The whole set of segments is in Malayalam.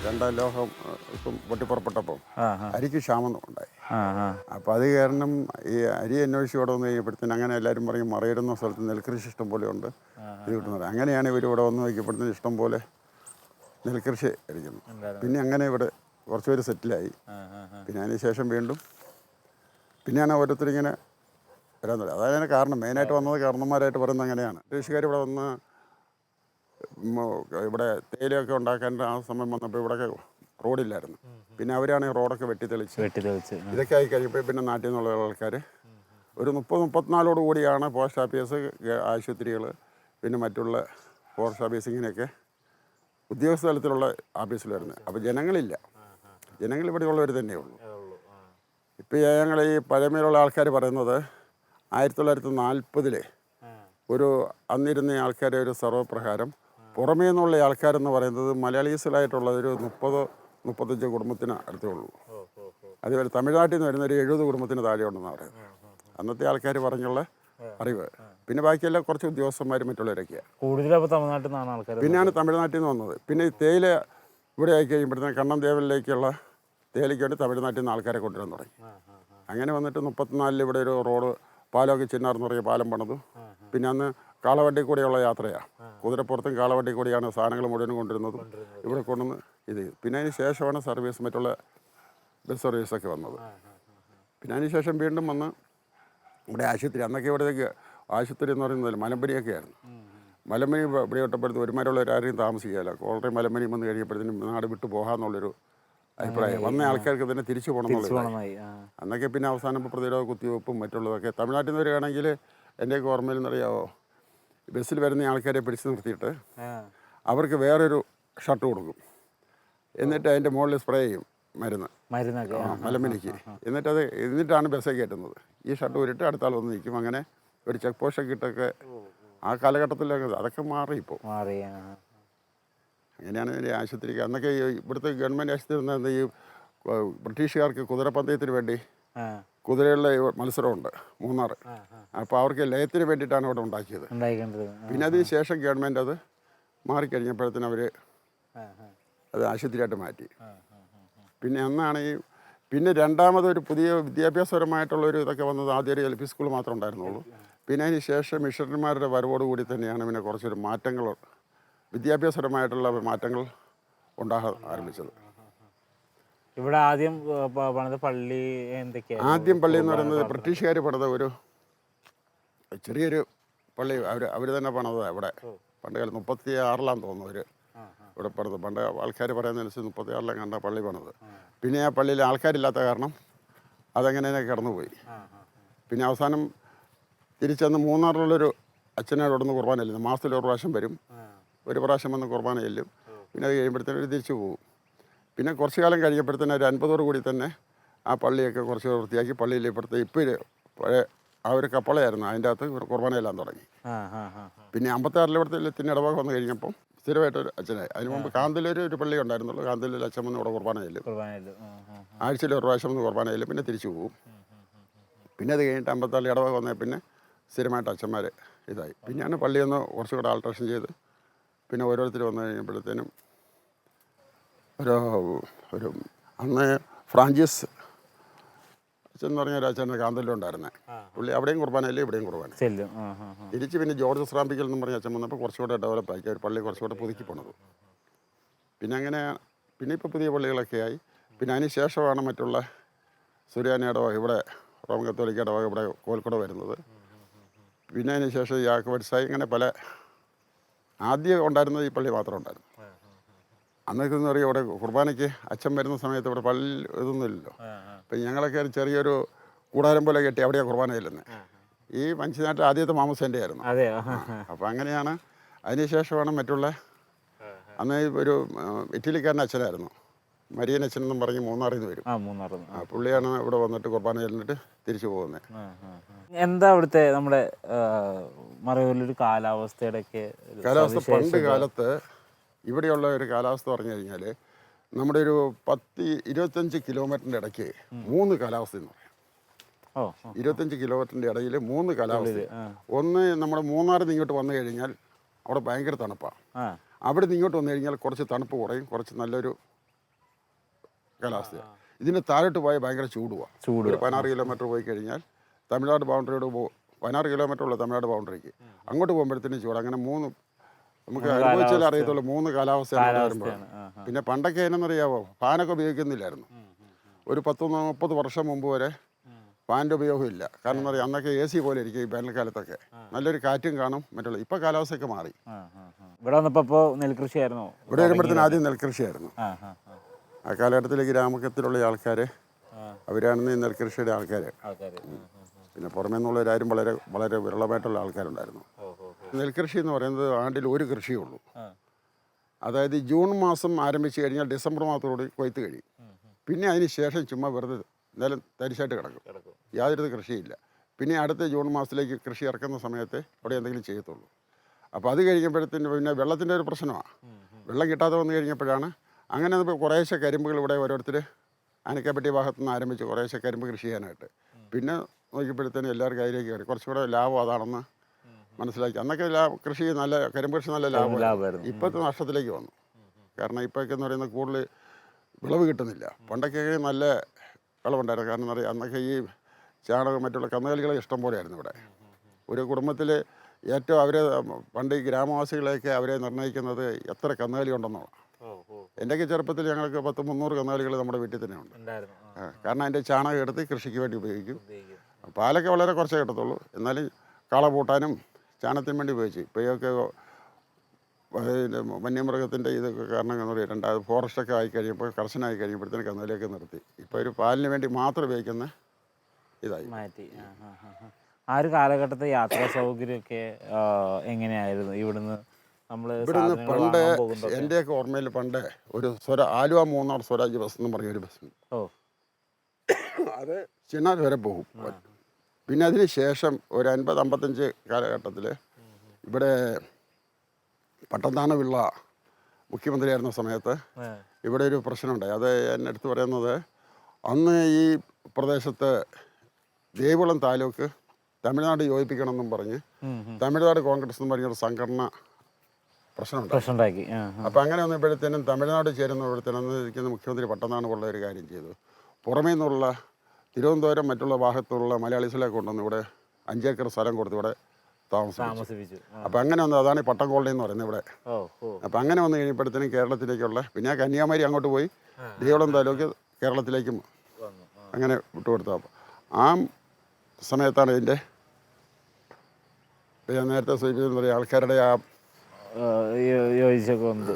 രണ്ടാം ലോകം ഇപ്പം പൊട്ടിപ്പുറപ്പെട്ടപ്പം അരിക്ക് ക്ഷാമം ഉണ്ടായി. അപ്പോൾ അത് കാരണം ഈ അരി അന്വേഷിച്ച് ഇവിടെ വന്ന് കഴിയുമ്പോഴത്തേന് അങ്ങനെ എല്ലാവരും പറയും മറയിടുന്ന സ്ഥലത്ത് നെൽകൃഷി ഇഷ്ടം പോലെ ഉണ്ട്, ഇത് കിട്ടുന്നത്. അങ്ങനെയാണ് ഇവർ ഇവിടെ വന്ന് നോക്കിയപ്പോഴത്തേന് ഇഷ്ടം പോലെ നെൽകൃഷി അരിക്കുന്നു. പിന്നെ അങ്ങനെ ഇവിടെ കുറച്ച് പേര് സെറ്റിലായി. പിന്നെ അതിന് ശേഷം വീണ്ടും പിന്നെയാണ് ഓരോരുത്തരിങ്ങനെ വരാൻ തുടങ്ങി. അതാണ് കാരണം മെയിനായിട്ട് വന്നത് കാരണന്മാരായിട്ട് പറയുന്നത് അങ്ങനെയാണ്. ബ്രിട്ടീഷുകാർ ഇവിടെ വന്ന് ഇവിടെ തേയിലയൊക്കെ ഉണ്ടാക്കാൻ ആ സമയം വന്നപ്പോൾ ഇവിടെയൊക്കെ റോഡില്ലായിരുന്നു. പിന്നെ അവരാണ് ഈ റോഡൊക്കെ വെട്ടിത്തെളിച്ച് ഇതൊക്കെ ആയി കഴിയുമ്പോൾ പിന്നെ നാട്ടിൽ നിന്നുള്ള ആൾക്കാർ ഒരു 30-34 കൂടിയാണ് പോസ്റ്റ് ഓഫീസ്, ആശുപത്രികൾ, പിന്നെ മറ്റുള്ള പോസ്റ്റ് ഓഫീസ് ഇങ്ങനെയൊക്കെ ഉദ്യോഗസ്ഥ തലത്തിലുള്ള ഓഫീസിൽ വരുന്നത്. അപ്പോൾ ജനങ്ങളില്ല, ജനങ്ങൾ ഇവിടെ ഉള്ളവർ തന്നെയേ ഉള്ളൂ. ഇപ്പോൾ ഞങ്ങൾ ഈ പഴമയിലുള്ള ആൾക്കാർ പറയുന്നത് 1940 ഒരു അന്നിരുന്ന ആൾക്കാരെ ഒരു സർവ്വ പ്രകാരം പുറമേ നിന്നുള്ള ആൾക്കാരെന്ന് പറയുന്നത് മലയാളീസിലായിട്ടുള്ള ഒരു 30-35 കുടുംബത്തിന് അടുത്തേ ഉള്ളൂ. അതുപോലെ തമിഴ്നാട്ടിൽ നിന്ന് വരുന്ന ഒരു 70 കുടുംബത്തിന് താഴെ ഉണ്ടെന്ന് പറയുന്നത് അന്നത്തെ ആൾക്കാർ പറഞ്ഞുള്ള അറിവ്. പിന്നെ ബാക്കിയെല്ലാം കുറച്ച് ഉദ്യോഗസ്ഥന്മാരും മറ്റുള്ളവരൊക്കെയാണ്. പിന്നെയാണ് തമിഴ്നാട്ടിൽ നിന്ന് വന്നത്. പിന്നെ ഈ തേയില ഇവിടെ ആയി കഴിയുമ്പോഴത്തേന് കണ്ണൻ ദേവനിലേക്കുള്ള തേയിലയ്ക്ക് വേണ്ടി തമിഴ്നാട്ടിൽ നിന്ന് ആൾക്കാരെ കൊണ്ടുവരാൻ തുടങ്ങി. അങ്ങനെ വന്നിട്ട് 34 ഇവിടെ ഒരു റോഡ് പാലമൊക്കെ ചിന്നാർന്ന് പറഞ്ഞ പാലം പണിതു. പിന്നെ അന്ന് കാളവണ്ടി കൂടെയുള്ള യാത്രയാണ്, കുതിരപ്പുറത്തും കാളവണ്ടി കൂടിയാണ് സാധനങ്ങൾ മുഴുവനും കൊണ്ടുവരുന്നതും ഇവിടെ കൊണ്ടുവന്ന് ഇത്. പിന്നെ അതിന് ശേഷമാണ് സർവീസ് മറ്റുള്ള ബസ് സർവീസൊക്കെ വന്നത്. പിന്നെ അതിന് ശേഷം വീണ്ടും വന്ന് ഇവിടെ ആശുപത്രി, അന്നൊക്കെ ഇവിടേക്ക് ആശുപത്രി എന്ന് പറയുന്നത് മലമ്പനിയൊക്കെ ആയിരുന്നു. മലമ്പനി ഇവിടെ ഇട്ടപ്പോഴത്തെ ഒരുമാരുള്ളവരാരെയും താമസിക്കുകയില്ല. ഓൾറെഡി മലമ്പനി വന്ന് കഴിയുമ്പോഴത്തേനും നാട് വിട്ടു പോകാമെന്നുള്ളൊരു അഭിപ്രായം വന്ന ആൾക്കാർക്ക് തന്നെ തിരിച്ചു പോകണം എന്നുള്ളത്. അന്നൊക്കെ പിന്നെ അവസാനം പ്രതിരോധ കുത്തിവെപ്പും മറ്റുള്ളതൊക്കെ തമിഴ്നാട്ടിൽ നിന്ന് വരികയാണെങ്കിൽ എൻ്റെയൊക്കെ ഓർമ്മയിൽ നിന്നറിയാവോ, ബസ്സിൽ വരുന്ന ആൾക്കാരെ പിടിച്ച് നിർത്തിയിട്ട് അവർക്ക് വേറൊരു ഷർട്ട് കൊടുക്കും, എന്നിട്ട് അതിൻ്റെ മുകളിൽ സ്പ്രേ ചെയ്യും മരുന്ന് മലമ്പനിക്ക്. എന്നിട്ടാണ് ബസ്സേ കയറ്റുന്നത്. ഈ ഷർട്ട് ഊരിട്ട് അടുത്ത ആൾ വന്ന് നിൽക്കും. അങ്ങനെ ഒരു ചെക്ക് പോസ്റ്റൊക്കെ ഇട്ടൊക്കെ ആ കാലഘട്ടത്തിലൊക്കെ അതൊക്കെ മാറി ഇപ്പോൾ. അങ്ങനെയാണ് ഈ ആശുപത്രിക്ക് അന്നൊക്കെ ഇവിടുത്തെ ഗവൺമെൻറ് ആശുപത്രി ഈ ബ്രിട്ടീഷുകാർക്ക് കുതിരപ്പന്തയത്തിന് വേണ്ടി കുതിരകളുടെ മത്സരമുണ്ട് മൂന്നാർ. അപ്പോൾ അവർക്ക് ലയത്തിന് വേണ്ടിയിട്ടാണ് ഇവിടെ ഉണ്ടാക്കിയത്. പിന്നെ അതിന് ശേഷം ഗവൺമെൻറ് അത് മാറിക്കഴിഞ്ഞപ്പോഴത്തേന് അവർ അത് ആശുപത്രിയായിട്ട് മാറ്റി. പിന്നെ അന്നാണ് പിന്നെ രണ്ടാമതൊരു പുതിയ വിദ്യാഭ്യാസപരമായിട്ടുള്ളൊരു ഇതൊക്കെ വന്നത്. ആദ്യം ഒരു LP സ്കൂൾ മാത്രമേ ഉണ്ടായിരുന്നുള്ളൂ. പിന്നെ അതിന് ശേഷം മിഷണറിമാരുടെ വരവോടുകൂടി തന്നെയാണ് പിന്നെ കുറച്ചൊരു മാറ്റങ്ങൾ, വിദ്യാഭ്യാസപരമായിട്ടുള്ള മാറ്റങ്ങൾ ഉണ്ടാകാൻ ആരംഭിച്ചത്. ഇവിടെ ആദ്യം പണിത പള്ളി എന്തൊക്കെയാണ്? ആദ്യം പള്ളി എന്ന് പറയുന്നത് ബ്രിട്ടീഷുകാർ പണിത ഒരു ചെറിയൊരു പള്ളി അവർ തന്നെ പണിത്. ഇവിടെ പണ്ട് കാലം 36 തോന്നുന്നു അവർ ഇവിടെ പണിത്. പണ്ട് ആൾക്കാർ പറയുന്നതനുസരിച്ച് 36 കണ്ട പള്ളി പണിത്. പിന്നെ ആ പള്ളിയിൽ ആൾക്കാരില്ലാത്ത കാരണം അതങ്ങനെ കിടന്നുപോയി. പിന്നെ അവസാനം തിരിച്ചന്ന് മൂന്നാറിലുള്ളൊരു അച്ഛനോട് ഇവിടുന്ന് കുർബാന ചെല്ലുന്നു. മാസത്തിൽ ഒരു പ്രാവശ്യം വരും, ഒരു പ്രാവശ്യം വന്ന് കുർബാന ചെല്ലും. പിന്നെ അത് കഴിയുമ്പോഴത്തേനും ഒരു തിരിച്ചു പോകും. പിന്നെ കുറച്ച് കാലം കഴിഞ്ഞപ്പോഴത്തേനും ഒരു 50 കൂടി തന്നെ ആ പള്ളിയൊക്കെ കുറച്ച് വൃത്തിയാക്കി പള്ളിയിൽ ഇപ്പോഴത്തെ ഇപ്പോൾ പഴയ ആ ഒരു കപ്പളയായിരുന്നു, അതിൻ്റെ അകത്ത് കുർബാനയെല്ലാം തുടങ്ങി. പിന്നെ 56 ഇവിടുത്തെ ലത്തിന് ഇടവക വന്നു കഴിഞ്ഞപ്പം സ്ഥിരമായിട്ടൊരു അച്ഛനായി. അതിന് മുമ്പ് കാന്തല്ലൂർ പള്ളി ഉണ്ടായിരുന്നുള്ളൂ. കാന്തല്ലൂർ അച്ഛൻ വന്ന് ഇവിടെ കുർബാന ചെല്ലും, ആഴ്ചയിൽ ഒരു പ്രാവശ്യം വന്ന് കുർബാന ചെല്ലും, പിന്നെ തിരിച്ചു പോകും. പിന്നെ അത് കഴിഞ്ഞിട്ട് 56 ഇടവക വന്നാൽ പിന്നെ സ്ഥിരമായിട്ട് അച്ഛന്മാർ ഇതായി. പിന്നെയാണ് പള്ളിയൊന്ന് കുറച്ചുകൂടെ ആൾട്രേഷൻ ചെയ്ത് പിന്നെ ഓരോരുത്തർ വന്നു കഴിഞ്ഞപ്പോഴത്തേനും ഒരു അന്ന് ഫ്രാഞ്ചീസ് അച്ഛൻ എന്ന് പറഞ്ഞ ഒരു അച്ഛൻ കാന്തല്ലൂരുണ്ടായിരുന്നത്. പുള്ളി അവിടെയും കുർബാനയില്ലേ ഇവിടെയും കുർബാന. തിരിച്ച് പിന്നെ ജോർജ് സ്രാമ്പിക്കൽ എന്ന് പറഞ്ഞ അച്ഛൻ വന്നപ്പോൾ കുറച്ചുകൂടെ ഡെവലപ്പ് ആക്കി ഒരു പള്ളി കുറച്ചുകൂടെ പുതുക്കി പോണത്. പിന്നെ അങ്ങനെ പിന്നെ ഇപ്പോൾ പുതിയ പള്ളികളൊക്കെ ആയി. പിന്നെ അതിന് ശേഷമാണ് മറ്റുള്ള സുറിയാനി ഇടവക, ഇവിടെ റോമൻ കത്തോലിക്ക ഇടവക ഇവിടെ കോഴിക്കോട് വരുന്നത്. പിന്നെ അതിന് ശേഷം യാക്കോബൈറ്റ്സായി. ഇങ്ങനെ പല ആദ്യം ഉണ്ടായിരുന്നത് ഈ പള്ളി മാത്രം ഉണ്ടായിരുന്നു. അന്നൊക്കെ എന്ന് പറയുക ഇവിടെ കുർബാനയ്ക്ക് അച്ഛൻ വരുന്ന സമയത്ത് ഇവിടെ പള്ളി ഇതൊന്നുമില്ലല്ലോ. അപ്പം ഞങ്ങളൊക്കെ ചെറിയൊരു കൂടാരം പോലെ കെട്ടി അവിടെയാണ് കുർബാന ചെല്ലുന്നത്. ഈ മനുഷ്യനായിട്ട് ആദ്യത്തെ മാമസേൻ്റെ ആയിരുന്നു. അപ്പം അങ്ങനെയാണ്. അതിനുശേഷമാണ് മറ്റുള്ള അന്ന് ഒരു ഇറ്റലിക്കാരൻ അച്ഛനായിരുന്നു, മരിയൻ അച്ഛൻ എന്നും പറഞ്ഞ് മൂന്നാറിൽ നിന്ന് വരും. പുള്ളിയാണ് ഇവിടെ വന്നിട്ട് കുർബാന ചെല്ലിട്ട് തിരിച്ചു പോകുന്നത്. എന്താ അവിടുത്തെ നമ്മുടെ മറയൂരിലൊരു കാലാവസ്ഥയുടെ പണ്ട് കാലത്ത് ഇവിടെയുള്ള ഒരു കാലാവസ്ഥ പറഞ്ഞു കഴിഞ്ഞാൽ നമ്മുടെ ഒരു 10-25 കിലോമീറ്ററിൻ്റെ ഇടയ്ക്ക് 3 കാലാവസ്ഥ എന്ന് പറയാം. 25 കിലോമീറ്ററിൻ്റെ ഇടയിൽ 3 കാലാവസ്ഥ. ഒന്ന് നമ്മുടെ മൂന്നാറിൽ നിന്ന് ഇങ്ങോട്ട് വന്നു കഴിഞ്ഞാൽ അവിടെ ഭയങ്കര തണുപ്പാണ്. അവിടെ നിന്ന് ഇങ്ങോട്ട് വന്നു കഴിഞ്ഞാൽ കുറച്ച് തണുപ്പ് കുറയും, കുറച്ച് നല്ലൊരു കാലാവസ്ഥയാണ്. ഇതിന് താഴോട്ട് പോയാൽ ഭയങ്കര ചൂടുവാണ്. ഒരു 16 കിലോമീറ്റർ പോയി കഴിഞ്ഞാൽ തമിഴ്നാട് ബൗണ്ടറിയോട് 16 കിലോമീറ്റർ ഉള്ള തമിഴ്നാട് ബൗണ്ടറിക്ക് അങ്ങോട്ട് പോകുമ്പോഴത്തേനും ചൂട്. അങ്ങനെ നമുക്ക് അനുഭവിച്ചാലേ അറിയത്തുള്ളൂ 3 കാലാവസ്ഥയാണ് വരുമ്പോൾ. പിന്നെ പണ്ടൊക്കെ എന്നറിയാവോ, ഫാനൊക്കെ ഉപയോഗിക്കുന്നില്ലായിരുന്നു. ഒരു 10-30 വർഷം മുമ്പ് വരെ ഫാനിൻ്റെ ഉപയോഗമില്ല. കാരണം എന്താ പറയുക, അന്നൊക്കെ AC പോലെ ഇരിക്കും ഈ വേനൽക്കാലത്തൊക്കെ. നല്ലൊരു കാറ്റും കാണും മറ്റുള്ള. ഇപ്പോൾ കാലാവസ്ഥയൊക്കെ മാറി. ഇവിടെ വന്നപ്പോൾ നെൽകൃഷിയായിരുന്നോ? ഇവിടെ വരുമ്പോഴത്തേനും ആദ്യം നെൽകൃഷിയായിരുന്നു. ആ കാലഘട്ടത്തിലെ ഗ്രാമത്തിലുള്ള ആൾക്കാർ അവരാണ് ഈ നെൽകൃഷിയുടെ ആൾക്കാർ. പിന്നെ പുറമേ നിന്നുള്ളവരാരും വളരെ വളരെ വിരളമായിട്ടുള്ള ആൾക്കാരുണ്ടായിരുന്നു. നെൽകൃഷി എന്ന് പറയുന്നത് ആണ്ടിൽ ഒരു കൃഷിയേ ഉള്ളൂ. അതായത് ജൂൺ മാസം ആരംഭിച്ച് കഴിഞ്ഞാൽ ഡിസംബർ മാസത്തോടെ കൊയ്ത്ത് കഴിയും. പിന്നെ അതിന് ശേഷം ചുമ്മാ വെറുതെ നിലം തരിശായിട്ട് കിടക്കും, യാതൊരു കൃഷിയില്ല. പിന്നെ അടുത്ത ജൂൺ മാസത്തിലേക്ക് കൃഷി ഇറക്കുന്ന സമയത്ത് അവിടെ എന്തെങ്കിലും ചെയ്യത്തുള്ളൂ. അപ്പോൾ അത് കഴിയുമ്പോഴത്തേന് പിന്നെ വെള്ളത്തിൻ്റെ ഒരു പ്രശ്നമാണ്. വെള്ളം കിട്ടാതെ വന്നു കഴിഞ്ഞപ്പോഴാണ് അങ്ങനെ കുറേശ്ശെ കരിമ്പുകൾ ഇവിടെ ഓരോരുത്തർ ആനക്കാപ്പറ്റി ഭാഗത്തു നിന്ന് ആരംഭിച്ച് കുറേശ്ശെ കരിമ്പ് കൃഷി ചെയ്യാനായിട്ട്. പിന്നെ നോക്കിയപ്പോഴത്തേനും എല്ലാവർക്കും അതിലേക്ക് കയറി. കുറച്ചുകൂടെ ലാഭം അതാണെന്ന് മനസ്സിലാക്കി. അന്നൊക്കെ കൃഷി നല്ല കരിമ്പ് കൃഷി നല്ല ലാഭമായിരുന്നു. ഇപ്പോഴത്തെ നഷ്ടത്തിലേക്ക് വന്നു. കാരണം ഇപ്പോഴൊക്കെ എന്ന് പറയുന്നത് കൂടുതൽ വിളവ് കിട്ടുന്നില്ല. പണ്ടൊക്കെ നല്ല വിളവുണ്ടായിരുന്നു. കാരണം എന്താ പറയുക, അന്നൊക്കെ ഈ ചാണകം മറ്റുള്ള കന്നുകാലികളെ ഇഷ്ടം പോലെയായിരുന്നു ഇവിടെ. ഒരു കുടുംബത്തിൽ ഏറ്റവും അവരെ പണ്ട് ഈ ഗ്രാമവാസികളെയൊക്കെ അവരെ നിർണ്ണയിക്കുന്നത് എത്ര കന്നുകാലി ഉണ്ടെന്നാണ്. എൻ്റെയൊക്കെ ചെറുപ്പത്തിൽ ഞങ്ങൾക്ക് 100-300 കന്നുകാലികൾ നമ്മുടെ വീട്ടിൽ തന്നെ ഉണ്ട്. കാരണം അതിൻ്റെ ചാണകം എടുത്ത് കൃഷിക്ക് വേണ്ടി ഉപയോഗിക്കും. പാലൊക്കെ വളരെ കുറച്ചേ കിട്ടത്തുള്ളൂ. എന്നാലും കള പൂട്ടാനും ചാണകത്തിന് വേണ്ടി ഉപയോഗിച്ചു. ഇപ്പോഴൊക്കെ വന്യമൃഗത്തിൻ്റെ ഇതൊക്കെ കാരണം എന്ന് പറയുക, രണ്ടാമത് ഫോറസ്റ്റൊക്കെ ആയി കഴിയുമ്പോൾ കർശനമായി കഴിയുമ്പോഴത്തേന് കന്നുകാലിയൊക്കെ നിർത്തി. ഇപ്പോൾ ഒരു പാലിന് വേണ്ടി മാത്രം ഉപയോഗിക്കുന്ന ഇതായി മാറ്റി. ആ ഒരു കാലഘട്ടത്തെ യാത്രാ സൗകര്യമൊക്കെ എങ്ങനെയായിരുന്നു? ഇവിടുന്ന് പണ്ട് എൻ്റെയൊക്കെ ഓർമ്മയിൽ പണ്ട് ഒരു ആലുവ മൂന്നാർ സ്വരാജ് ബസ് എന്ന് പറഞ്ഞൊരു ബസ്സുണ്ട്. അത് ചിന്നാർ വരെ പോകും. പിന്നെ അതിന് ശേഷം ഒരു 50-55 കാലഘട്ടത്തിൽ ഇവിടെ പട്ടത്താന പിള്ള മുഖ്യമന്ത്രിയായിരുന്ന സമയത്ത് ഇവിടെ ഒരു പ്രശ്നമുണ്ടായി. അത് എന്നെ എടുത്ത് പറയുന്നത്, അന്ന് ഈ പ്രദേശത്ത് ദേവികുളം താലൂക്ക് തമിഴ്നാട് യോജിപ്പിക്കണമെന്നും പറഞ്ഞ് തമിഴ്നാട് കോൺഗ്രസ് എന്ന് പറഞ്ഞൊരു സംഘടന പ്രശ്നമുണ്ടാക്കി. അപ്പം അങ്ങനെ വന്നപ്പോഴത്തേനും തമിഴ്നാട് ചേരുന്നപ്പോഴത്തേനും ഇരിക്കുന്ന മുഖ്യമന്ത്രി പട്ടത്താണ് ഉള്ള ഒരു കാര്യം ചെയ്തു. പുറമേ നിന്നുള്ള തിരുവനന്തപുരം മറ്റുള്ള ഭാഗത്തുള്ള മലയാളീസിലെ കൊണ്ടുവന്ന് ഇവിടെ 5 ഏക്കർ സ്ഥലം കൊടുത്ത് ഇവിടെ താമസിപ്പിച്ചു. അപ്പം അങ്ങനെ വന്നത് അതാണ് ഈ പട്ടം കോളനി എന്ന് പറയുന്നത് ഇവിടെ. അപ്പം അങ്ങനെ വന്നു കഴിഞ്ഞപ്പോഴത്തേനും കേരളത്തിലേക്കുള്ള, പിന്നെ കന്യാകുമാരി അങ്ങോട്ട് പോയി ദേവികുളം താലൂക്ക് കേരളത്തിലേക്കും അങ്ങനെ വിട്ടുകൊടുത്തു. അപ്പം ആ സമയത്താണ് ഇതിൻ്റെ ഞാൻ നേരത്തെ സൂചിപ്പിച്ചെന്ന് പറയുക ആൾക്കാരുടെ ആ യോജിച്ചൊക്കെ വന്നത്.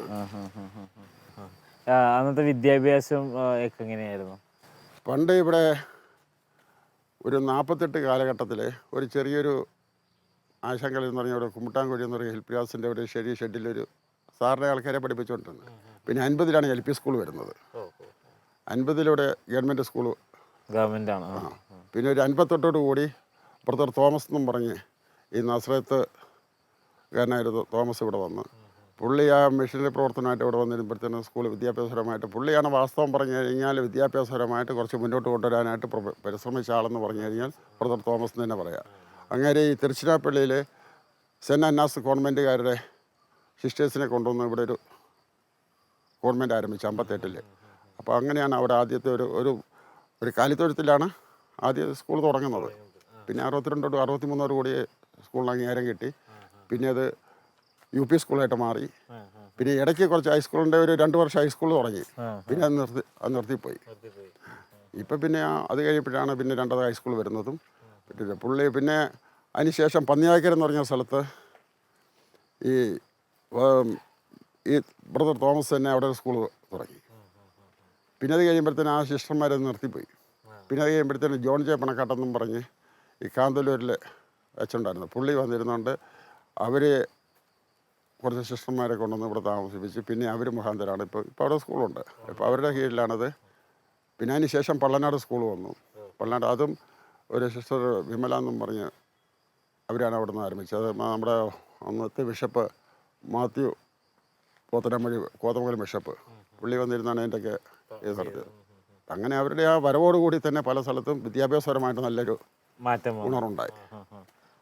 അന്നത്തെ വിദ്യാഭ്യാസം ഒക്കെ എങ്ങനെയായിരുന്നു? പണ്ട് ഇവിടെ ഒരു 48 കാലഘട്ടത്തിൽ ഒരു ചെറിയൊരു ആശങ്കൽ എന്ന് പറഞ്ഞ ഒരു കുമ്മിട്ടാൻകുഴി എന്ന് പറയുന്ന ഹെൽപ്രിയാസിൻ്റെ ഒരു ഷെഡിലൊരു സാറിനെ ആൾക്കാരെ പഠിപ്പിച്ചുകൊണ്ടിരുന്നത്. പിന്നെ 50-ലാണ് LP സ്കൂൾ വരുന്നത്. 50-ലൂടെ ഗവൺമെൻറ് സ്കൂൾ ഗവൺമെൻറ്റാണ്. പിന്നെ ഒരു 58 കൂടി ബ്രദർ തോമസ് എന്നും പറഞ്ഞ് ഈ നസ്രത്ത് കാരനായിരുന്നു തോമസ് ഇവിടെ വന്ന്. പുള്ളി ആ മിഷനറി പ്രവർത്തനമായിട്ട് ഇവിടെ വന്നിരുമ്പോഴത്തേനും സ്കൂൾ വിദ്യാഭ്യാസപരമായിട്ട് പുള്ളിയാണ് വാസ്തവം പറഞ്ഞു കഴിഞ്ഞാൽ വിദ്യാഭ്യാസപരമായിട്ട് കുറച്ച് മുന്നോട്ട് കൊണ്ടുവരാനായിട്ട് പരിശ്രമിച്ച ആളെന്ന് പറഞ്ഞു കഴിഞ്ഞാൽ ബ്രദർ തോമസ് എന്ന് തന്നെ പറയാം. അങ്ങനെ ഈ തിരുച്ചിനാപ്പള്ളിയിൽ സെൻറ്റ് അന്നാസ് കോൺവെൻറ്റുകാരുടെ സിസ്റ്റേഴ്സിനെ കൊണ്ടുവന്ന് ഇവിടെ ഒരു കോൺവെൻറ്റ് ആരംഭിച്ചു 58-ൽ. അപ്പോൾ അങ്ങനെയാണ് അവിടെ ആദ്യത്തെ ഒരു കാലിത്തൊഴുത്തിലാണ് ആദ്യ സ്കൂൾ തുടങ്ങുന്നത്. പിന്നെ 62-63 കൂടി സ്കൂളിന് അംഗീകാരം കിട്ടി. പിന്നെ അത് UP സ്കൂളായിട്ട് മാറി. പിന്നെ ഇടയ്ക്ക് കുറച്ച് ഹൈസ്കൂളിൻ്റെ ഒരു 2 വർഷം ഹൈസ്കൂൾ തുടങ്ങി. പിന്നെ അത് നിർത്തിപ്പോയി. ഇപ്പം പിന്നെ അത് കഴിഞ്ഞപ്പോഴാണ് പിന്നെ 2ാമത് ഹൈസ്കൂൾ വരുന്നതും. പുള്ളി പിന്നെ അതിനുശേഷം പന്നിയാക്കര എന്ന് പറഞ്ഞ സ്ഥലത്ത് ഈ ബ്രദർ തോമസ് തന്നെ അവിടെ ഒരു സ്കൂൾ തുടങ്ങി. പിന്നെ അത് കഴിയുമ്പോഴത്തേനും ആ സിസ്റ്റർമാരത് നിർത്തിപ്പോയി. പിന്നെ അത് കഴിയുമ്പോഴത്തേനും ജോൺ ജെ പണക്കാട്ടെന്നും പറഞ്ഞ് ഈ കാന്തല്ലൂരിൽ വെച്ചുണ്ടായിരുന്നു. പുള്ളി വന്നിരുന്നുകൊണ്ട് അവർ കുറച്ച് സിസ്റ്റർമാരെ കൊണ്ടുവന്ന് ഇവിടെ താമസിപ്പിച്ച് പിന്നെ അവർ മുഖാന്തരമാണ് ഇപ്പോൾ അവിടെ സ്കൂളുണ്ട്. ഇപ്പോൾ അവരുടെ കീഴിലാണത്. പിന്നെ അതിന് ശേഷം പള്ളനാട് സ്കൂൾ വന്നു. പള്ളനാട് അതും ഒരു സിസ്റ്റർ വിമല എന്നും പറഞ്ഞ് അവരാണ് അവിടെ നിന്ന് ആരംഭിച്ചത്. നമ്മുടെ അന്നത്തെ ബിഷപ്പ് മാത്യു പോത്തനമഴി കോതമംഗലം ബിഷപ്പ് പുള്ളി വന്നിരുന്നാണ് അതിൻ്റെയൊക്കെ ഇത് നടത്തിയത്. അങ്ങനെ അവരുടെ ആ വരവോടുകൂടി തന്നെ പല സ്ഥലത്തും വിദ്യാഭ്യാസപരമായിട്ട് നല്ലൊരു ഉണർവുണ്ടായി.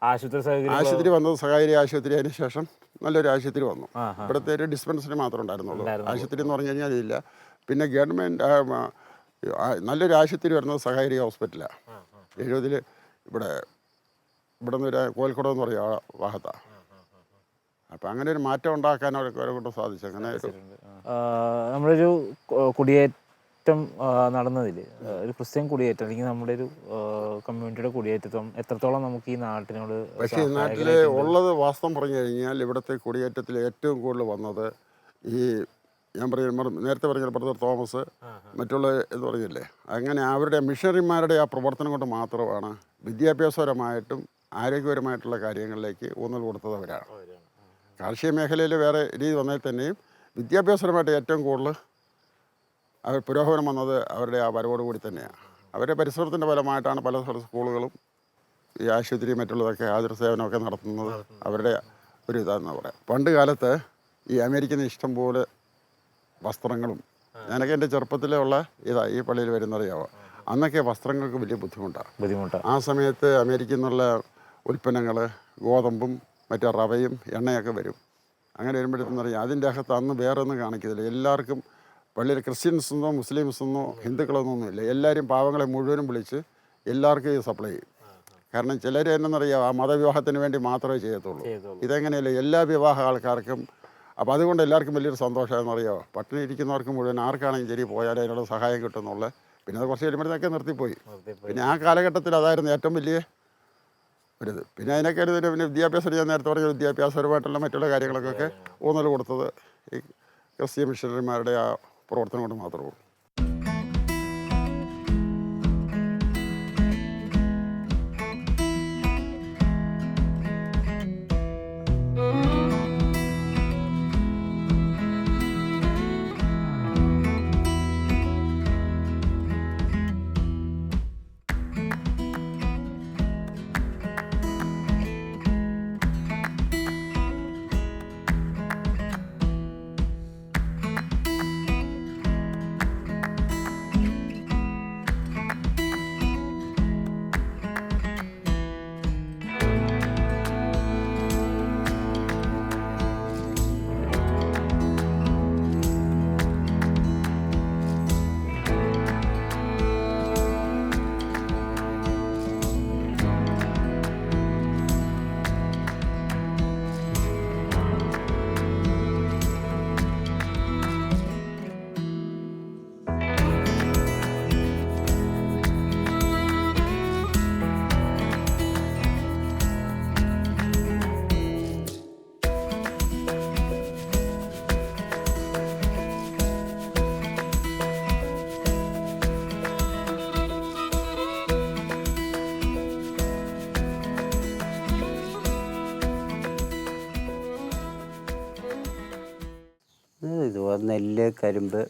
ആശുപത്രി വന്നത് സ്വകാര്യ ആശുപത്രി, അതിന് ശേഷം നല്ലൊരു ആശുപത്രി വന്നു. ഇവിടുത്തെ ഒരു ഡിസ്പെൻസറി മാത്രമേ ഉണ്ടായിരുന്നുള്ളൂ. ആശുപത്രി എന്ന് പറഞ്ഞു കഴിഞ്ഞാൽ ഇല്ല. പിന്നെ ഗവൺമെൻറ് നല്ലൊരു ആശുപത്രി വരുന്നത് സഹകരി ഹോസ്പിറ്റലാണ്. 70 ഇവിടെ നിന്ന് ഒരു കോഴിക്കോട് എന്ന് പറയും ആ ഭാഗത്താണ്. അപ്പം അങ്ങനെ ഒരു മാറ്റം ഉണ്ടാക്കാൻ അവരെ കൊണ്ട് സാധിച്ചു. അങ്ങനെ നമ്മളൊരു കുടിയേറ്റം നടന്നതിൽ ഒരു ക്രിസ്ത്യൻ കുടിയേറ്റം അല്ലെങ്കിൽ നമ്മുടെ ഒരു കമ്മ്യൂണിറ്റിയുടെ കുടിയേറ്റം എത്രത്തോളം നമുക്ക് ഈ നാട്ടിനോട് പക്ഷേ ഈ നാട്ടിൽ ഉള്ളത് വാസ്തവം പറഞ്ഞു കഴിഞ്ഞാൽ ഇവിടുത്തെ കുടിയേറ്റത്തിൽ ഏറ്റവും കൂടുതൽ വന്നത് ഈ ഞാൻ നേരത്തെ പറഞ്ഞ ബ്രദർ തോമസ് മറ്റുള്ള എന്ന് പറഞ്ഞില്ലേ, അങ്ങനെ അവരുടെ മിഷണറിമാരുടെ ആ പ്രവർത്തനം കൊണ്ട് മാത്രമാണ് വിദ്യാഭ്യാസപരമായിട്ടും ആരോഗ്യപരമായിട്ടുള്ള കാര്യങ്ങളിലേക്ക് ഊന്നൽ കൊടുത്തത് അവരാണ്. കാർഷിക മേഖലയിൽ വേറെ രീതി വന്നാൽ തന്നെയും വിദ്യാഭ്യാസപരമായിട്ട് ഏറ്റവും കൂടുതൽ അവർ പുരോഗമനം വന്നത് അവരുടെ ആ വരവോടുകൂടി തന്നെയാണ്. അവരുടെ പരിശ്രമത്തിൻ്റെ ഫലമായിട്ടാണ് പല സ്കൂളുകളും ഈ ആശുപത്രി മറ്റുള്ളതൊക്കെ ആതുര സേവനമൊക്കെ നടത്തുന്നത്. അവരുടെ ഒരു ഇതാണെന്ന് പറയാം. പണ്ട് കാലത്ത് ഈ അമേരിക്കയിൽ നിന്ന് ഇഷ്ടംപോലെ വസ്ത്രങ്ങളും, ഞാനൊക്കെ എൻ്റെ ചെറുപ്പത്തിലുള്ള ഈ പള്ളിയിൽ വരുന്നറിയാവോ, അന്നൊക്കെ വസ്ത്രങ്ങൾക്ക് വലിയ ബുദ്ധിമുട്ടാണ്. ആ സമയത്ത് അമേരിക്കയിൽ നിന്നുള്ള ഉൽപ്പന്നങ്ങൾ ഗോതമ്പും മറ്റേ റവയും എണ്ണയൊക്കെ വരും. അങ്ങനെ വരുമ്പോഴത്തേന്ന് അറിയാം അതിൻ്റെ അകത്ത് അന്ന് വേറെ ഒന്നും കാണിക്കത്തില്ല. എല്ലാവർക്കും പള്ളിയിൽ ക്രിസ്ത്യൻസെന്നോ മുസ്ലിംസെന്നോ ഹിന്ദുക്കളെന്നൊന്നുമില്ല, എല്ലാവരും പാവങ്ങളെ മുഴുവനും വിളിച്ച് എല്ലാവർക്കും ഇത് സപ്ലൈ ചെയ്യും. കാരണം ചിലർ എന്നറിയാം ആ മതവിവാഹത്തിന് വേണ്ടി മാത്രമേ ചെയ്യത്തുള്ളൂ. ഇതെങ്ങനെയല്ല, എല്ലാ വിവാഹ ആൾക്കാർക്കും. അപ്പോൾ അതുകൊണ്ട് എല്ലാവർക്കും വലിയൊരു സന്തോഷമാണെന്നറിയാമോ. പട്ടിണി ഇരിക്കുന്നവർക്ക് മുഴുവൻ ആർക്കാണെങ്കിലും ശരി പോയാലും അതിനുള്ള സഹായം കിട്ടുമെന്നുള്ള. പിന്നെ അത് കുറച്ച് കഴിയുമ്പോഴത്തേക്ക് നിർത്തിപ്പോയി. പിന്നെ ആ കാലഘട്ടത്തിൽ അതായിരുന്നു ഏറ്റവും വലിയ ഒരിത്. പിന്നെ അതിനൊക്കെ പിന്നെ വിദ്യാഭ്യാസം, ഞാൻ നേരത്തെ പറഞ്ഞ വിദ്യാഭ്യാസപരമായിട്ടുള്ള മറ്റുള്ള കാര്യങ്ങൾക്കൊക്കെ ഊന്നൽ കൊടുത്തത് ഈ ക്രിസ്ത്യൻ മിഷണറിമാരുടെ ആ പ്രവർത്തനം കൊണ്ട് മാത്രമേ ഉള്ളൂ. ഇതുപോലെ നെല്ല്, കരിമ്പ്,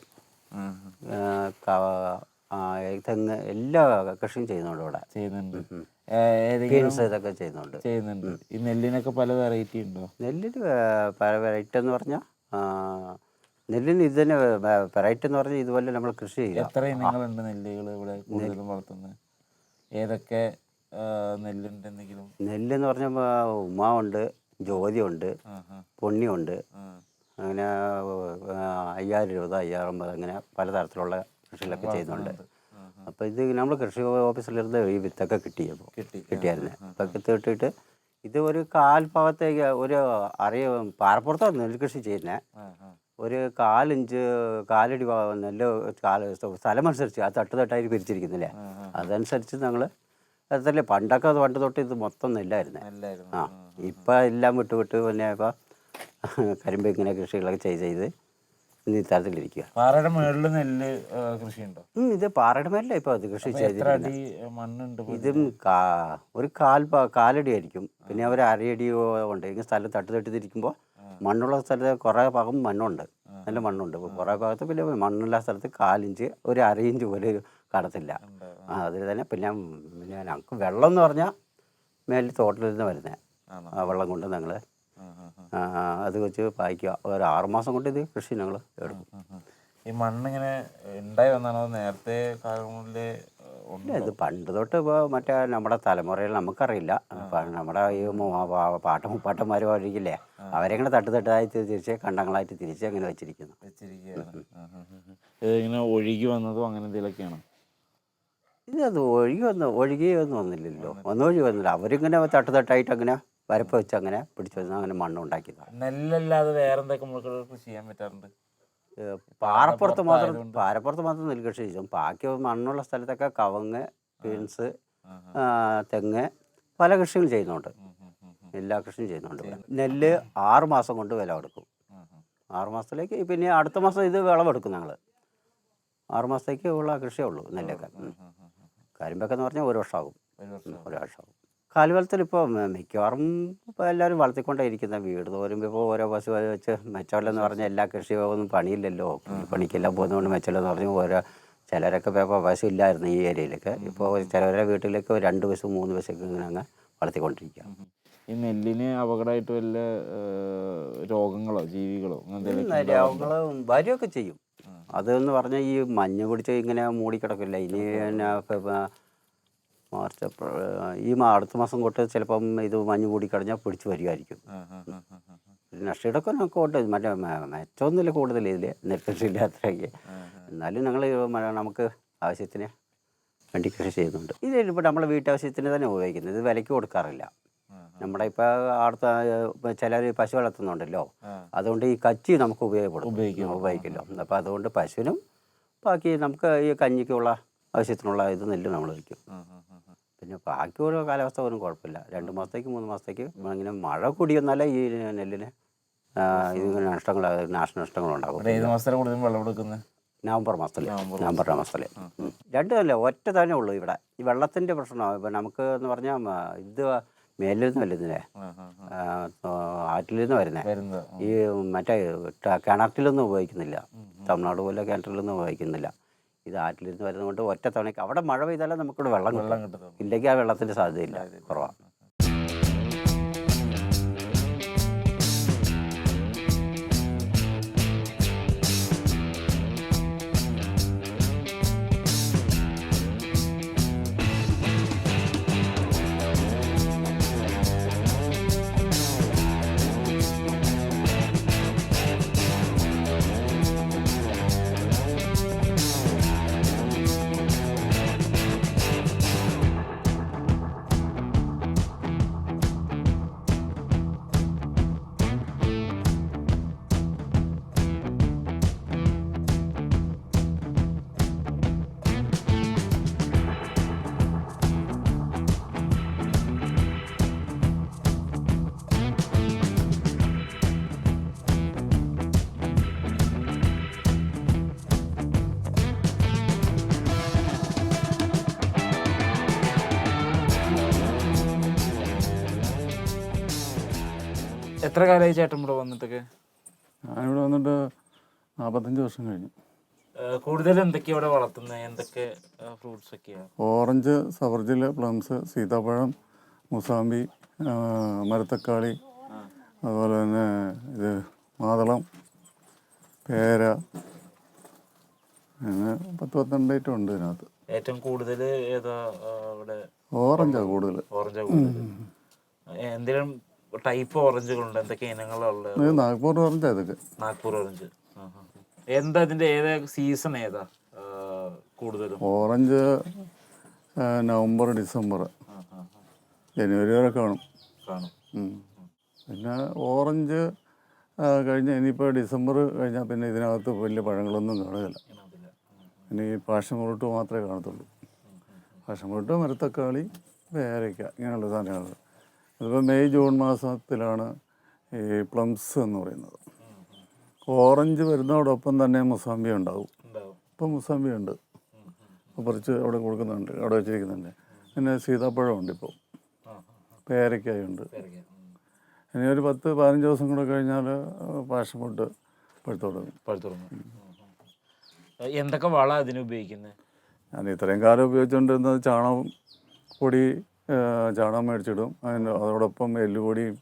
തെങ്ങ് എല്ലാ കൃഷിയും ചെയ്യുന്നുണ്ട് ഇവിടെ. ബീൻസ് ഇതൊക്കെ ചെയ്യുന്നുണ്ട്. ഈ നെല്ലിനൊക്കെ പല വെറൈറ്റി ഉണ്ടോ? നെല്ലിന് പല വെറൈറ്റി എന്ന് പറഞ്ഞാൽ നെല്ലിന് ഇത് തന്നെ വെറൈറ്റി എന്ന് പറഞ്ഞാൽ ഇതുപോലെ നമ്മൾ കൃഷി ചെയ്യുക. എത്ര ഇനങ്ങളുണ്ട് നെല്ലുകൾ ഇവിടെ കൂടുതലും വളർത്തുന്നത്? ഏതൊക്കെ നെല്ലുണ്ട്? എന്തെങ്കിലും നെല്ലെന്ന് പറഞ്ഞാൽ ഉമാവുണ്ട്, ജ്യോതിയുണ്ട്, പൊന്നിയുണ്ട്. അങ്ങനെ 5020, 5050 അങ്ങനെ പലതരത്തിലുള്ള കൃഷികളൊക്കെ ചെയ്യുന്നുണ്ട്. അപ്പോൾ ഇത് നമ്മൾ കൃഷി ഓഫീസിലിരുന്ന് ഈ വിത്തൊക്കെ കിട്ടിയായിരുന്നു. അപ്പോൾ വിത്ത് കിട്ടിയിട്ട് ഇത് ഒരു കാൽഭാഗത്തേക്ക് ഒരു പാറപ്പുറത്താണ് നെല്ല് കൃഷി ചെയ്യുന്നത്. ഒരു 4 ഇഞ്ച് 4 അടി നെല്ല് സ്ഥലമനുസരിച്ച് ആ തട്ടായിട്ട് പിരിച്ചിരിക്കുന്നില്ലേ, അതനുസരിച്ച് ഞങ്ങൾ അതല്ലേ പണ്ട് തൊട്ട് ഇത് മൊത്തം നെല്ലായിരുന്നു. ഇപ്പം എല്ലാം വിട്ട് പിന്നെ ഇപ്പം കരിമ്പ് ഇങ്ങനെ കൃഷികളൊക്കെ ചെയ്ത് ഇന്ന് ഇത്തരത്തിലിരിക്കുക. പാറയുടെ മുകളിൽ നെല്ല് കൃഷിയുണ്ടോ? ഇത് പാറയുടെ മേലല്ല ഇപ്പോൾ അത് കൃഷി മണ്ണുണ്ട്. ഇതും ഒരു കാലടി ആയിരിക്കും. പിന്നെ ഒരു അരയടിയോ ഉണ്ട്. ഇങ്ങനെ സ്ഥലം തട്ടിത്തിരിക്കുമ്പോൾ മണ്ണുള്ള സ്ഥലത്ത് കുറേ ഭാഗം മണ്ണുണ്ട്, നല്ല മണ്ണുണ്ട്. കുറേ ഭാഗത്ത് പിന്നെ മണ്ണുള്ള സ്ഥലത്ത് 4 ഇഞ്ച് ഒരു 1/2 ഇഞ്ച് പോലെ കടത്തില്ല. അതിൽ തന്നെ പിന്നെ ഞങ്ങൾക്ക് വെള്ളം എന്ന് പറഞ്ഞാൽ മേലിൽ തോട്ടിൽ നിന്ന് വരുന്നത് ആ വെള്ളം കൊണ്ട് ഞങ്ങൾ അത് വെച്ച് പായിക്കുക. ഒരു 6 മാസം കൊണ്ട് ഇത് കൃഷി ഞങ്ങൾ എടുക്കും. ഈ മണ്ണിങ്ങനെ ഉണ്ടായി വന്നാണോ നേരത്തെ കാലങ്ങളിലെ? ഇത് പണ്ട് തൊട്ട് ഇപ്പോൾ മറ്റേ നമ്മുടെ തലമുറയിൽ നമുക്കറിയില്ല. നമ്മുടെ ഈ മുപ്പാട്ടന്മാർ വഴിക്കില്ലേ, അവരെങ്ങനെ തട്ടായി തിരിച്ച് കണ്ടങ്ങളായിട്ട് തിരിച്ച് അങ്ങനെ വെച്ചിരിക്കുന്നു. ഇങ്ങനെ ഒഴുകി വന്നതോ അങ്ങനെ എന്തെങ്കിലുമൊക്കെയാണോ? ഇത് ഒഴുകിയൊന്നും വന്നില്ലല്ലോ, ഒന്നും ഒഴുകി വന്നില്ല. അവരിങ്ങനെ തട്ടായിട്ട് അങ്ങനെ വരപ്പ് വെച്ച് അങ്ങനെ പിടിച്ചു വന്ന് അങ്ങനെ മണ്ണ് ഉണ്ടാക്കിയതാണ്. നെല്ലല്ലാതെ വേറെ എന്തൊക്കെ നമുക്ക് കൃഷി ചെയ്യാൻ പറ്റാറുണ്ട്? പാറപ്പുറത്ത് മാത്രം നെൽകൃഷി ചെയ്യും. ബാക്കി മണ്ണുള്ള സ്ഥലത്തൊക്കെ കവുങ്ങ്, ബീൻസ്, തെങ്ങ്, പല കൃഷിയും ചെയ്യുന്നുണ്ട്. എല്ലാ കൃഷിയും ചെയ്യുന്നുണ്ട്. നെല്ല് 6 മാസം കൊണ്ട് വില കൊടുക്കും. 6 മാസത്തിലേക്ക് പിന്നെ അടുത്ത മാസം ഇത് വിളവെടുക്കും ഞങ്ങൾ. 6 മാസത്തേക്ക് ഉള്ള കൃഷിയേ ഉള്ളൂ നെല്ലൊക്കെ. കരിമ്പൊക്കെ എന്ന് പറഞ്ഞാൽ 1 വർഷമാകും. 1 വർഷമാകും. കാലിവളത്തിൽ ഇപ്പോൾ മിക്കവാറും ഇപ്പോൾ എല്ലാവരും വളർത്തിക്കൊണ്ടേ ഇരിക്കുന്ന. വീട് തോരുമ്പോൾ ഇപ്പോൾ ഓരോ പശു വെച്ച് മെച്ചമില്ലെന്ന് പറഞ്ഞാൽ എല്ലാ കൃഷിയൊന്നും പണിയില്ലല്ലോ, പണിക്കെല്ലാം പോകുന്നതുകൊണ്ട് മെച്ചമില്ലെന്ന് പറഞ്ഞ് ചിലരൊക്കെ ഇപ്പോൾ പശു ഇല്ലായിരുന്നു ഈ ഏരിയയിലൊക്കെ. ഇപ്പോൾ ചിലവരുടെ വീട്ടിലേക്ക് 2 പശു 3 പശുക്കെ ഇങ്ങനെ അങ്ങ് വളർത്തിക്കൊണ്ടിരിക്കുക. ഈ നെല്ലിന് അപകടമായിട്ട് വല്ല രോഗങ്ങളോ ജീവികളോ രോഗങ്ങളും വരികയൊക്കെ ചെയ്യും. അതെന്ന് പറഞ്ഞാൽ ഈ മഞ്ഞ് പിടിച്ച് ഇങ്ങനെ മൂടിക്കിടക്കില്ല. ഇനി മാർച്ച് അടുത്ത മാസം തൊട്ട് ചിലപ്പം ഇത് മഞ്ഞ് മൂടിക്കഴിഞ്ഞാൽ പിടിച്ച് വരികയായിരിക്കും. നഷ്ടമൊക്കെ നമുക്ക് ഉണ്ട്. മെച്ചമൊന്നുമില്ല കൂടുതൽ ഇതിൽ നെൽകൃഷിയില്ല അത്രയ്ക്ക്. എന്നാലും ഞങ്ങൾ നമുക്ക് ആവശ്യത്തിന് വേണ്ടി കൃഷി ചെയ്യുന്നുണ്ട്. ഇതിലിപ്പോൾ നമ്മൾ വീട്ടാവശ്യത്തിന് തന്നെ ഉപയോഗിക്കുന്നത്. ഇത് വിലയ്ക്ക് കൊടുക്കാറില്ല. നമ്മുടെ ഇപ്പോൾ അടുത്ത ചിലർ പശു വളർത്തുന്നുണ്ടല്ലോ, അതുകൊണ്ട് ഈ കച്ചി നമുക്ക് ഉപയോഗിക്കില്ലോ. അപ്പോൾ അതുകൊണ്ട് പശുവിനും ബാക്കി നമുക്ക് ഈ കഞ്ഞിക്കുള്ള ആവശ്യത്തിനുള്ള ഇത് നെല്ല് നമ്മൾ വയ്ക്കും. പിന്നെ ബാക്കി ഓരോ കാലാവസ്ഥ പോലും കുഴപ്പമില്ല. 2 മാസത്തേക്ക് 3 മാസത്തേക്ക് ഇങ്ങനെ മഴ കൂടിയെന്നാലേ ഈ നെല്ലിന് ഇതിങ്ങനെ നാശനഷ്ടങ്ങളുണ്ടാകും. ഏത് മാസത്തിലാണ് കൂടുതലും വിളവെടുക്കുന്നത്? നവംബർ മാസത്തിൽ. 2 അല്ല, ഒറ്റ തന്നെ ഉള്ളൂ ഇവിടെ. ഈ വെള്ളത്തിൻ്റെ പ്രശ്നമാണ്. ഇപ്പം നമുക്ക് എന്ന് പറഞ്ഞാൽ ഇത് മേലിൽ നിന്ന് വരുന്നില്ലേ, ആറ്റിൽ നിന്ന് വരുന്നത്. ഈ മറ്റേ കിണറ്റിലൊന്നും ഉപയോഗിക്കുന്നില്ല. തമിഴ്നാട് പോലെ കിണറ്റിലൊന്നും ഉപയോഗിക്കുന്നില്ല. ഇത് ആറ്റിലിരുന്ന് വരുന്നത് കൊണ്ട് ഒറ്റ തവണയ്ക്ക് അവിടെ മഴ പെയ്താലേ നമുക്കിവിടെ വെള്ളം കിട്ടും. ഇല്ലെങ്കിൽ ആ വെള്ളത്തിൻ്റെ സാധ്യതയില്ല, കുറവാണ്. എത്ര കാലമായി ചേട്ടൻ ഇവിടെ വന്നിട്ടൊക്കെ? ഞാനിവിടെ വന്നിട്ട് 45 വർഷം കഴിഞ്ഞു. കൂടുതൽ എന്തൊക്കെയാണ് ഇവിടെ വളർത്തുന്നത്? എന്തൊക്കെ ഫ്രൂട്ട്സ് ഒക്കെയാണ്? ഓറഞ്ച്, സവർജില്, പ്ലംസ്, സീതാപ്പഴം, മുസാമ്പി, മരത്തക്കാളി, അതുപോലെ തന്നെ ഇത് മാതളം, പേര, അങ്ങനെ 10-12 ഐറ്റം ഉണ്ട് ഇതിനകത്ത്. ഏറ്റവും കൂടുതൽ ഏതാ ഇവിടെ? ഓറഞ്ചാണ് കൂടുതൽ. എന്തെങ്കിലും ടൈപ്പ് ഓറഞ്ചുകളുണ്ട്? എന്തൊക്കെ ഇനങ്ങളുള്ളത്? നാഗ്പൂർ ഓറഞ്ചാണ് ഇതൊക്കെ. നാഗ്പൂർ ഓറഞ്ച്. എന്താ ഇതിന്റെ ഏതാ സീസൺ? ഏതാ കൂടുതലും? ഓറഞ്ച് നവംബർ, ഡിസംബർ, ജനുവരി വരെ കാണും. പിന്നെ ഓറഞ്ച് കഴിഞ്ഞ് ഇനിയിപ്പോൾ ഡിസംബർ കഴിഞ്ഞാൽ പിന്നെ ഇതിനകത്ത് വലിയ പഴങ്ങളൊന്നും കാണുകയില്ല. ഇനി പാഷൻ ഫ്രൂട്ട് മാത്രമേ കാണത്തുള്ളൂ. പാഷൻ ഫ്രൂട്ട്, മരത്തക്കാളി, പേരയ്ക്ക, ഇങ്ങനെയുള്ള സാധനങ്ങൾ. അതിപ്പോൾ മെയ് ജൂൺ മാസത്തിലാണ് ഈ പ്ലംസ് എന്ന് പറയുന്നത്. ഓറഞ്ച് വരുന്നതോടൊപ്പം തന്നെ മുസാമ്പി ഉണ്ടാവും. ഇപ്പം മുസാമ്പി ഉണ്ട്, പറിച്ച് അവിടെ കൊടുക്കുന്നുണ്ട്, അവിടെ വെച്ചിരിക്കുന്നുണ്ട്. പിന്നെ സീതാപ്പഴമുണ്ട്, ഇപ്പോൾ പേരയ്ക്കായുണ്ട്. ഇനി ഒരു 10-15 ദിവസം കൂടെ കഴിഞ്ഞാൽ പാഷൻ ഫ്രൂട്ട് പഴുത്തു തുടങ്ങും. എന്തൊക്കെ വളം അതിന് ഉപയോഗിക്കുന്നത്? ഞാൻ ഇത്രയും കാലം ഉപയോഗിച്ചുകൊണ്ടിരുന്നത് ചാണകം പൊടി, ചാണകം മേടിച്ചിടും. അതോടൊപ്പം എല്ലുപൊടിയും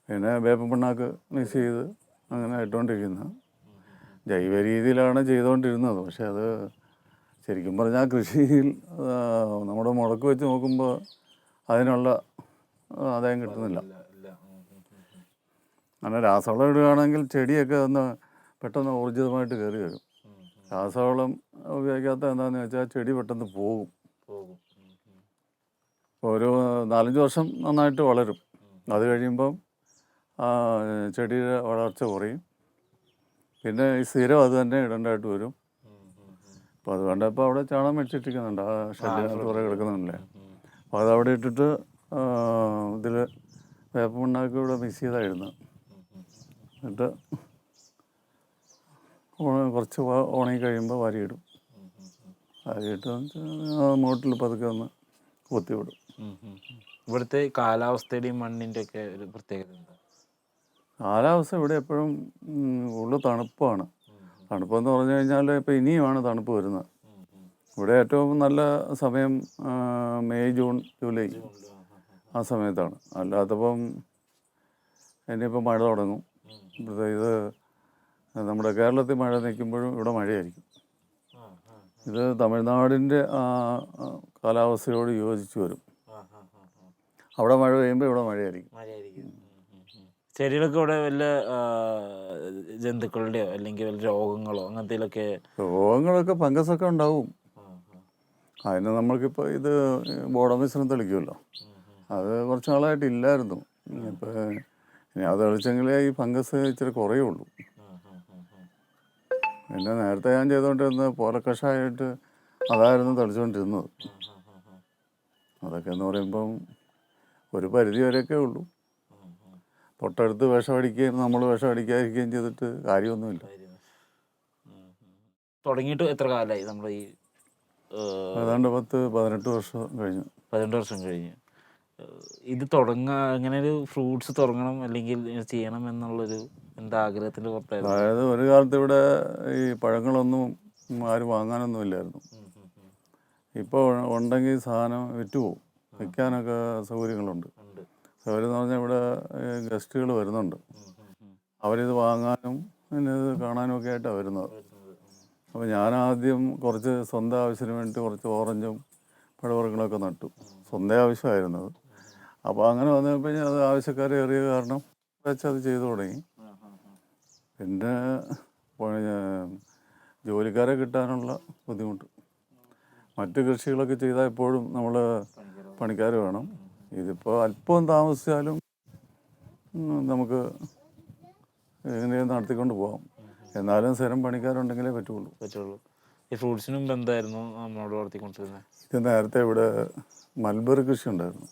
പിന്നെ വേപ്പൻ പിണ്ണാക്ക് മിക്സ് ചെയ്ത് അങ്ങനെ ഇട്ടുകൊണ്ടിരിക്കുന്നത്. ജൈവ രീതിയിലാണ് ചെയ്തുകൊണ്ടിരുന്നത്. പക്ഷെ അത് ശരിക്കും പറഞ്ഞാൽ കൃഷിയിൽ നമ്മുടെ മുടക്ക് വെച്ച് നോക്കുമ്പോൾ അതിനുള്ള ആദായം കിട്ടുന്നില്ല. അങ്ങനെ രാസവളം ഇടുകയാണെങ്കിൽ ചെടിയൊക്കെ ഒന്ന് പെട്ടെന്ന് ഊർജിതമായിട്ട് കയറി വരും. രാസവളം ഉപയോഗിക്കാത്ത എന്താണെന്ന് വെച്ചാൽ ചെടി പെട്ടെന്ന് പോകും. ഇപ്പോൾ ഒരു 4-5 വർഷം നന്നായിട്ട് വളരും. അത് കഴിയുമ്പം ചെടിയുടെ വളർച്ച കുറയും. പിന്നെ ഈ സ്ഥിരം അത് തന്നെ ഇടേണ്ടതായിട്ട് വരും. അപ്പോൾ അതുകൊണ്ട് ഇപ്പോൾ അവിടെ ചാണകം വെച്ചിട്ടിരിക്കുന്നുണ്ട്, ആ ഷെഡിനകത്ത് കുറേ കിടക്കുന്നുണ്ടല്ലേ. അപ്പോൾ അതവിടെ ഇട്ടിട്ട് ഇതിൽ വേപ്പമണ്ണാക്കി ഇവിടെ മിക്സ് ചെയ്തായിരുന്നു. എന്നിട്ട് കുറച്ച് ഉണങ്ങി കഴിയുമ്പോൾ വാരിയിടും. വാരിയിട്ട് മോട്ടിൽ പതുക്കെ ഒന്ന് കുത്തിവിടും. ഇവിടുത്തെ കാലാവസ്ഥയുടെയും മണ്ണിൻ്റെ ഒക്കെ ഒരു പ്രത്യേകത എന്താ? കാലാവസ്ഥ ഇവിടെ എപ്പോഴും കൂടുതൽ തണുപ്പാണ്. തണുപ്പെന്ന് പറഞ്ഞു കഴിഞ്ഞാൽ ഇപ്പോൾ ഇനിയുമാണ് തണുപ്പ് വരുന്നത്. ഇവിടെ ഏറ്റവും നല്ല സമയം മെയ്, ജൂൺ, ജൂലൈ ആ സമയത്താണ്. അല്ലാത്തപ്പം ഇനിയിപ്പോൾ മഴ തുടങ്ങും. ഇവിടുത്തെ ഇത് നമ്മുടെ കേരളത്തിൽ മഴ നിൽക്കുമ്പോഴും ഇവിടെ മഴയായിരിക്കും. ഇത് തമിഴ്നാടിൻ്റെ കാലാവസ്ഥയോട് യോജിച്ച് വരും. അവിടെ മഴ പെയ്യുമ്പോൾ ഇവിടെ മഴയായിരിക്കും. ചെടികളൊക്കെ ഇവിടെ വല്ല ജന്തുക്കളുടെയോ അല്ലെങ്കിൽ വല്ല രോഗങ്ങളോ അങ്ങനത്തേലൊക്കെ? രോഗങ്ങളൊക്കെ ഫംഗസൊക്കെ ഉണ്ടാവും. അതിന് നമ്മൾക്കിപ്പോൾ ഇത് ബോഡോമിശ്രം തെളിക്കുമല്ലോ, അത് കുറച്ച് നാളായിട്ട് ഇല്ലായിരുന്നു. ഇപ്പോൾ ഇനി അത് തെളിച്ചെങ്കിലേ ഈ ഫംഗസ് ഇച്ചിരി കുറയുള്ളൂ. പിന്നെ നേരത്തെ ഞാൻ ചെയ്തുകൊണ്ടിരുന്നത് പോലക്കഷായിട്ട് അതായിരുന്നു തെളിച്ചുകൊണ്ടിരുന്നത്. അതൊക്കെ എന്ന് പറയുമ്പം ഒരു പരിധി വരെയൊക്കെ ഉള്ളൂ. തൊട്ടടുത്ത് വിഷമടിക്കുകയും നമ്മൾ വിഷമടിക്കാതിരിക്കുകയും ചെയ്തിട്ട് കാര്യമൊന്നുമില്ല. തുടങ്ങിയിട്ട് എത്ര കാലമായി നമ്മൾ ഈ? ഏതാണ്ട് 10-18 വർഷം കഴിഞ്ഞു. 18 വർഷം കഴിഞ്ഞു. ഇത് അങ്ങനെ ഒരു ഫ്രൂട്ട്സ് തുടങ്ങണം അല്ലെങ്കിൽ ചെയ്യണം എന്നുള്ളൊരു എന്താ ആഗ്രഹത്തിൻ്റെ പുറത്തായിരുന്നു? അതായത് ഒരു കാലത്ത് ഇവിടെ ഈ പഴങ്ങളൊന്നും ആരും വാങ്ങാനൊന്നും ഇല്ലായിരുന്നു. ഇപ്പോൾ ഉണ്ടെങ്കിൽ സാധനം വിറ്റുപോകും. വിൽക്കാനൊക്കെ സൗകര്യങ്ങളുണ്ട്. സൗകര്യം എന്ന് പറഞ്ഞാൽ ഇവിടെ ഗസ്റ്റുകൾ വരുന്നുണ്ട്. അവരിത് വാങ്ങാനും പിന്നെ ഇത് കാണാനും ഒക്കെ ആയിട്ടാണ് വരുന്നത്. അപ്പോൾ ഞാനാദ്യം കുറച്ച് സ്വന്തം ആവശ്യത്തിന് വേണ്ടി കുറച്ച് ഓറഞ്ചും പഴവർഗ്ഗങ്ങളൊക്കെ നട്ടു. സ്വന്തം ആവശ്യമായിരുന്നത്. അപ്പോൾ അങ്ങനെ വന്നപ്പോൾ ഞാൻ അത് ആവശ്യക്കാർ ഏറിയ കാരണം വെച്ചത് ചെയ്തു തുടങ്ങി. പിന്നെ ജോലിക്കാരെ കിട്ടാനുള്ള ബുദ്ധിമുട്ട്. മറ്റ് കൃഷികളൊക്കെ ചെയ്താൽ എപ്പോഴും നമ്മൾ പണിക്കാർ വേണം. ഇതിപ്പോൾ അല്പം താമസിച്ചാലും നമുക്ക് എങ്ങനെയും നടത്തിക്കൊണ്ട് പോകാം. എന്നാലും സ്ഥിരം പണിക്കാരുണ്ടെങ്കിലേ പറ്റുള്ളൂ. ഈ ഫ്രൂട്ട്സിനും എന്തായിരുന്നു നമ്മളോട് വളർത്തിക്കൊണ്ടിരുന്നത്? ഇത് നേരത്തെ ഇവിടെ മൽബറി കൃഷി ഉണ്ടായിരുന്നു.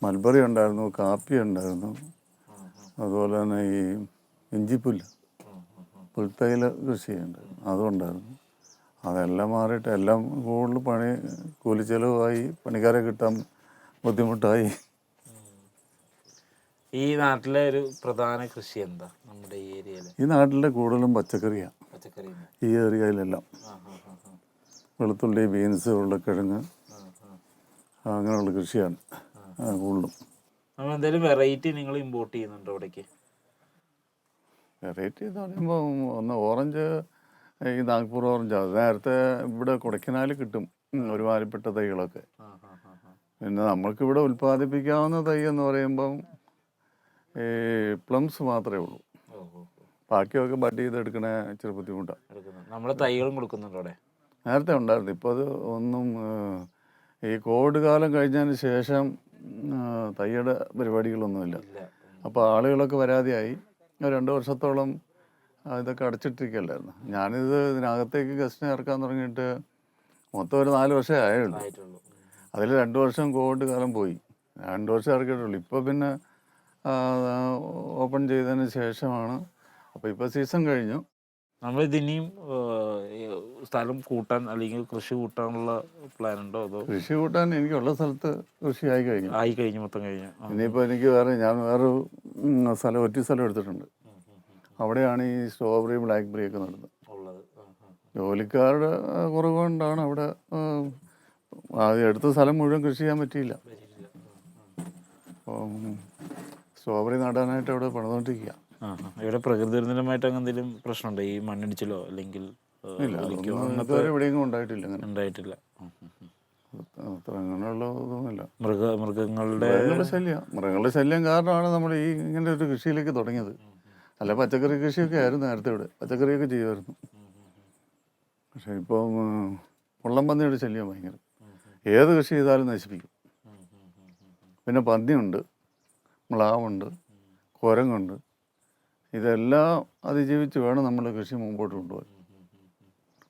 മൽബറി ഉണ്ടായിരുന്നു, കാപ്പി ഉണ്ടായിരുന്നു, അതുപോലെ തന്നെ ഈ ഇഞ്ചിപ്പുല്ല്, പുൽത്തൈല കൃഷി ഉണ്ടായിരുന്നു, അതുണ്ടായിരുന്നു. അതെല്ലാം മാറിയിട്ട് എല്ലാം കൂടുതൽ കൂലിച്ചെലവായി, പണിക്കാരെ കിട്ടാൻ ബുദ്ധിമുട്ടായി. ഈ നാട്ടിലെ ഒരു പ്രധാന കൃഷി എന്താ നമ്മുടെ ഈ ഏരിയയിൽ? ഈ നാട്ടിലെ കൂടുതലും പച്ചക്കറിയാണ്. ഈ ഏരിയയിലെല്ലാം വെളുത്തുള്ളി, ബീൻസ്, ഉരുളക്കിഴങ്ങ് അങ്ങനെയുള്ള കൃഷിയാണ് കൂടുതലും. നമ്മൾ എന്തെങ്കിലും വെറൈറ്റി നിങ്ങൾ ഇമ്പോർട്ട് ചെയ്യുന്നുണ്ടോ ഇവിടേക്ക്? വെറൈറ്റി എന്ന് പറയുമ്പോൾ ഒന്ന് ഓറഞ്ച്, ഈ നാഗ്പൂർ ഓറഞ്ച്, അത് നേരത്തെ ഇവിടെ കൊടൈക്കനാലിൽ കിട്ടും ഒരുമാതിരിപ്പെട്ട തൈകളൊക്കെ. പിന്നെ നമ്മൾക്കിവിടെ ഉൽപ്പാദിപ്പിക്കാവുന്ന തൈ എന്ന് പറയുമ്പം ഈ പ്ലംസ് മാത്രമേ ഉള്ളൂ. ബാക്കിയൊക്കെ ബഡ് ചെയ്തെടുക്കണ ഇച്ചിരി ബുദ്ധിമുട്ടാണ്. നമ്മൾ തൈകളും കൊടുക്കുന്നുണ്ടോ അവിടെ? നേരത്തെ ഉണ്ടായിരുന്നു. ഇപ്പോൾ അത് ഒന്നും ഈ കോവിഡ് കാലം കഴിഞ്ഞതിന് ശേഷം തൈയുടെ പരിപാടികളൊന്നുമില്ല. അപ്പോൾ ആളുകളൊക്കെ വരാതെയായി. 2 വർഷത്തോളം ഇതൊക്കെ അടച്ചിട്ടിരിക്കുകയല്ലായിരുന്നു. ഇതിനകത്തേക്ക് ഗസ്റ്റിനെ ഇറക്കാൻ തുടങ്ങിയിട്ട് മൊത്തം ഒരു 4 വർഷമേ ആയുള്ളൂ. അതിൽ 2 വർഷം കോവിഡ് കാലം പോയി. 2 വർഷം ഇറക്കിയിട്ടുള്ളൂ. ഇപ്പോൾ പിന്നെ ഓപ്പൺ ചെയ്തതിന് ശേഷമാണ്. അപ്പോൾ ഇപ്പോൾ സീസൺ കഴിഞ്ഞു. നമ്മളിതിനിയും സ്ഥലം കൂട്ടാൻ അല്ലെങ്കിൽ കൃഷി കൂട്ടാനുള്ള പ്ലാൻ ഉണ്ടോ? അതോ കൃഷി കൂട്ടാൻ എനിക്കുള്ള സ്ഥലത്ത് കൃഷി ആയി കഴിഞ്ഞു മൊത്തം കഴിഞ്ഞു. ഇനിയിപ്പോൾ ഞാൻ വേറൊരു ഒറ്റ സ്ഥലം എടുത്തിട്ടുണ്ട്. അവിടെയാണ് ഈ സ്ട്രോബെറി, ബ്ലാക്ക്ബെറി ഒക്കെ നടുന്നത്. ജോലിക്കാരുടെ കുറവ് കൊണ്ടാണ് അവിടെ എടുത്ത സ്ഥലം മുഴുവൻ കൃഷി ചെയ്യാൻ പറ്റിയില്ല. അപ്പം സ്ട്രോബെറി നടാനായിട്ട് അവിടെ പണിതുകൊണ്ടിരിക്കുക. ഇവിടെ പ്രകൃതി ദുരന്തമായിട്ട് അങ്ങനെ എന്തെങ്കിലും പ്രശ്നമുണ്ടോ? ഈ മണ്ണിടിച്ചിലോ അല്ലെങ്കിൽ? എവിടെയും ഉണ്ടായിട്ടില്ല. അങ്ങനെയുള്ള ഇതൊന്നുമില്ല. മൃഗങ്ങളുടെ ശല്യം കാരണമാണ് നമ്മൾ ഇങ്ങനെ ഒരു കൃഷിയിലേക്ക് തുടങ്ങിയത്. അല്ല, പച്ചക്കറി കൃഷിയൊക്കെ ആയിരുന്നു നേരത്തെ ഇവിടെ. പച്ചക്കറിയൊക്കെ ചെയ്യുമായിരുന്നു. പക്ഷേ ഇപ്പം മുള്ളൻപന്നിയുടെ ശല്യം ഭയങ്കര. ഏത് കൃഷി ചെയ്താലും നശിപ്പിക്കും. പിന്നെ പന്നിയുണ്ട്, മ്ലാവുണ്ട്, കുരങ്ങുണ്ട്. ഇതെല്ലാം അതിജീവിച്ച് വേണം നമ്മൾ കൃഷി മുമ്പോട്ട് കൊണ്ടുപോകാൻ.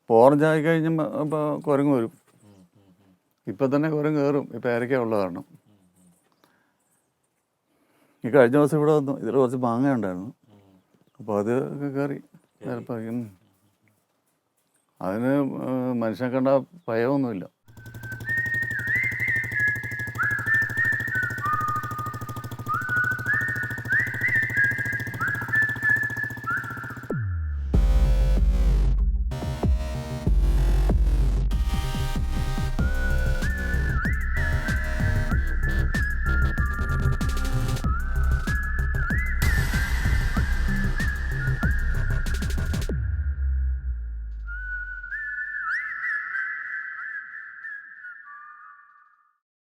ഇപ്പോൾ ഓറഞ്ചായി കഴിഞ്ഞാൽ ഇപ്പോൾ കുരങ്ങ് വരും. ഇപ്പം തന്നെ കുരങ്ങ് കയറും. ഈ പേരയ്ക്ക ഉള്ള കാരണം. ഈ കഴിഞ്ഞ ദിവസം ഇവിടെ വന്നു. ഇതിൽ കുറച്ച് മാങ്ങ ഉണ്ടായിരുന്നു. അപ്പോൾ അത് ഒക്കെ കയറി ചിലപ്പോൾ. അതിന് മനുഷ്യനെ കണ്ട ഭയമൊന്നുമില്ല.